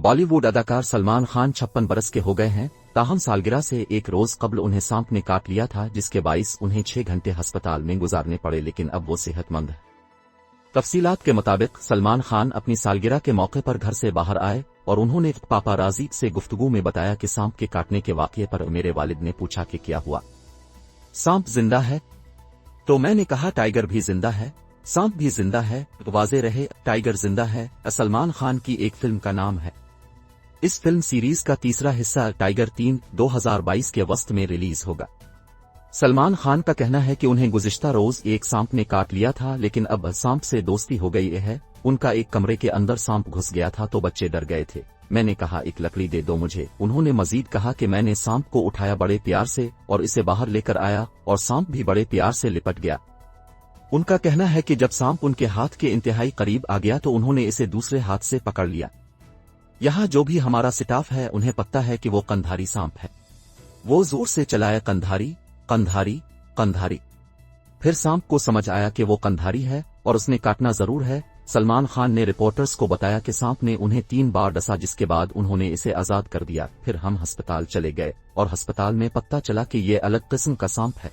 बॉलीवुड अदाकार सलमान खान 56 बरस के हो गए हैं, ताहम सालगिरह से एक रोज कबल उन्हें सांप ने काट लिया था, जिसके बाइस उन्हें 6 घंटे अस्पताल में गुजारने पड़े, लेकिन अब वो सेहतमंद है। तफसीलात के मुताबिक सलमान खान अपनी सालगिरह के मौके पर घर से बाहर आए और उन्होंने पापाराजी से गुफ्तगू में बताया कि सांप के काटने के वाकये पर मेरे वालिद ने पूछा कि क्या हुआ, सांप जिंदा है? तो मैंने कहा टाइगर भी जिंदा है, सांप भी जिंदा है। वाज़े रहे, टाइगर जिंदा है। सलमान खान की एक फिल्म का नाम है। इस फिल्म सीरीज का तीसरा हिस्सा टाइगर 3 2022 के वस्त में रिलीज होगा। सलमान खान का कहना है कि उन्हें गुज़िश्ता रोज एक सांप ने काट लिया था, लेकिन अब सांप से दोस्ती हो गई है। उनका एक कमरे के अंदर सांप घुस गया था तो बच्चे डर गए थे। मैंने कहा एक लकड़ी दे दो मुझे। उन्होंने मजीद कहा कि मैंने सांप को उठाया बड़े प्यार से और इसे बाहर लेकर आया और सांप भी बड़े प्यार से लिपट गया। उनका कहना है कि जब सांप उनके हाथ के इंतहाई करीब आ गया तो उन्होंने इसे दूसरे हाथ से पकड़ लिया। यहाँ जो भी हमारा स्टाफ है उन्हें पता है कि वो कंधारी सांप है। वो जोर से चलाया कंधारी कंधारी कंधारी। फिर सांप को समझ आया कि वो कंधारी है और उसने काटना जरूर है। सलमान खान ने रिपोर्टर्स को बताया कि सांप ने उन्हें 3 बार डसा, जिसके बाद उन्होंने इसे आजाद कर दिया। फिर हम अस्पताल चले गए और अस्पताल में पता चला कि ये अलग किस्म का सांप है।